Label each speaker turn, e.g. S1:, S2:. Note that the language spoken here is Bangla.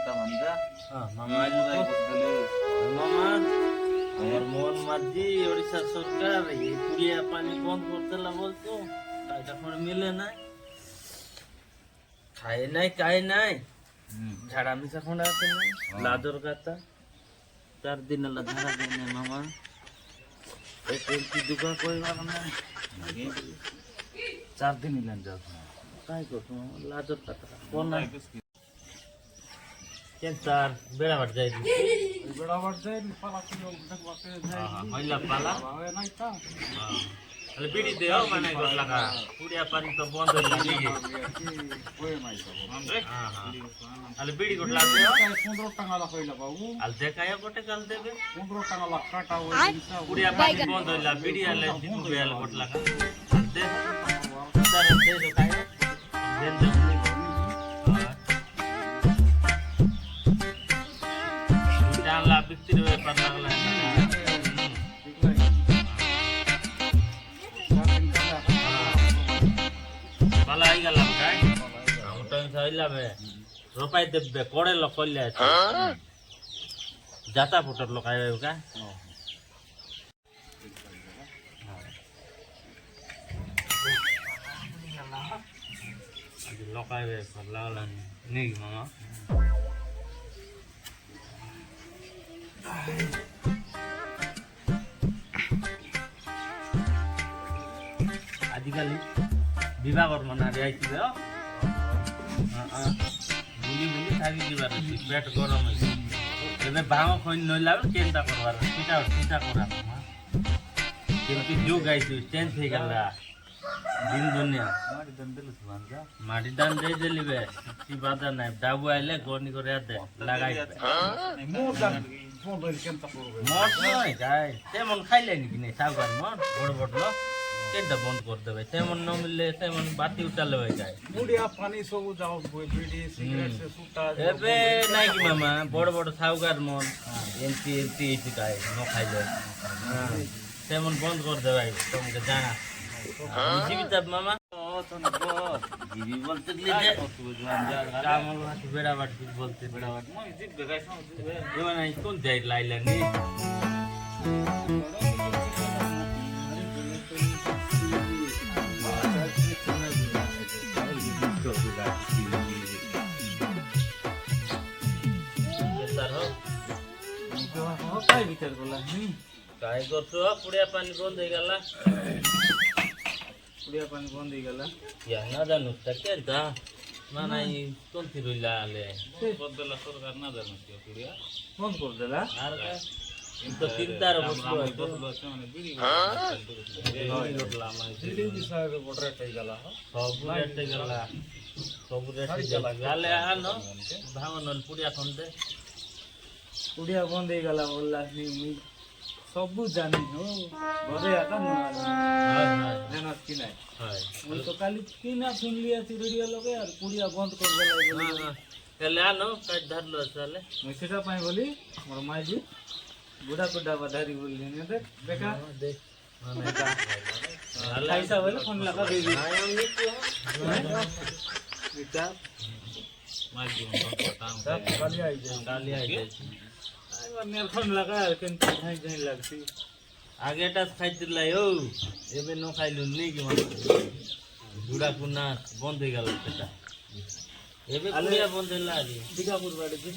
S1: কথা মানজা
S2: মামা মামা আমার মোহন মাঝি ওড়িশা সরকার এই পুরিয়া পানি বন্ধ করতে বলতো এখন মিলে নাই খাই নাই ঝাড়া মিশা খন্ডা আছে নাই লাদর গাতা 4 দিন লা ঝাড়া দেয় না মামা এই কি দুকা কইবার না
S1: 4 দিন ইলেন যাও
S2: কাই করছো লাদর গাতা কোন না কেনতার বেড়াবার যাই
S1: বেড়াবার যায় পালা কিলো দেখবাতে যায়
S2: হইলা পালা
S1: হয় নাই তা
S2: তাহলে বিড়ি দেও মানে গট লাগা পুরিয়া পানি তো বন্ধ হই গেছে
S1: কই নাই তো
S2: হ্যাঁ তাহলে বিড়ি গট লাগ দেও
S1: 15 টাকা লা কইলা বাবু
S2: আল দেখায়া গটে কাল দেবে
S1: 15 টাকা লা কাটা ওই দিনটা
S2: পুরিয়া পানি বন্ধ হইলা বিড়ি আলে দিবু বেল গট লাগা দে তার দে দে খায় দেন দে জানলা বিক্রি ব্যাপার লাগলা পালা আই গেলাম কাই ওটা চাইলাম রোপাই দেবে কোড়ে লোক কইলে জাতা ফুটর লোক আইবে কা লোক আইবে লাগলা নেই মামা আজিকালি বিবাহর মনে আইছিল বুলি বুলি থাকি দিবার পেট গরম হয়েছে এবার ভাঙ খৈন নইলা চিন্তা করবার চিন্তা করা কিন্তু যুগ আইছে চেঞ্জ হয়ে গেল দিন দুনিয়া মাটি দান দিয়ে দিলিবে কি বাধা নাই ডাবু আইলে গনি করে দে লাগাই মঠ নয় গাই তেমন খাইলে নাকি নেই সাউকার মঠ বড় বড় লোক কেনটা বন্ধ করে দেবে তেমন ন মিললে তেমন বাতি উঠালে হয়ে যায়
S1: মুড়িয়া পানি সব যাও বিড়ি সিগারেট সে সুটা
S2: এবে নাই কি মামা বড় বড় সাউকার মন এনটি এনটি এসে খায় ন খাইলে তেমন বন্ধ করে দেবে তোমাকে জানা জীবিত মামা জীবি বলতে গেলে কামল হাতে বেড়াবাট বলতে বেড়াবাট কোন যাই লাইলা নেই काय करतो पुढे पाणी बंद होई गेला
S1: पुडिया पानी बंद हो गला
S2: या ना जानु केंता ना नाही कोणती रुईला आले
S1: बदला सरकार ना जानो पुडिया
S2: बंद कर देला আর তো তিনটার বসলো
S1: মানে বিড়ি
S2: বিড়ি
S1: সাহেব বড় টাই গলা
S2: সব রেট গেলা গালে আনো ভাঙনল পুডিয়া খন্ডে
S1: पुडिया बंद हो गला बोलला सब जानी हो बड़े आता ना जाना कि नहीं
S2: হয়
S1: मैं तो काली की ना सुन लिया थी रेडियो लगे यार पुडिया बंद कर देला
S2: তাহলে আনো কাজ ধরলো চলে
S1: मैं सेटा पाए बोली मोर माई जी बुढ़ा बुढ़ा बधारी बोल ने देख देखा
S2: দেখ
S1: ऐसा बोले फोन लगा दे दी बेटा
S2: মাই জীবন काम
S1: सब खाली आई जाए
S2: কালি আইছে
S1: आई मेरे फोन लगा केन खाई जाई लगती
S2: আগেটা খাইছিলাই ও এবে ন খাইলু নেই কি মানে বুড়া কুনা বন্ধ হয়ে গেল সেটা এবে কুড়িয়া বন্ধ হইলা
S1: दिगापुर बाड़ी जी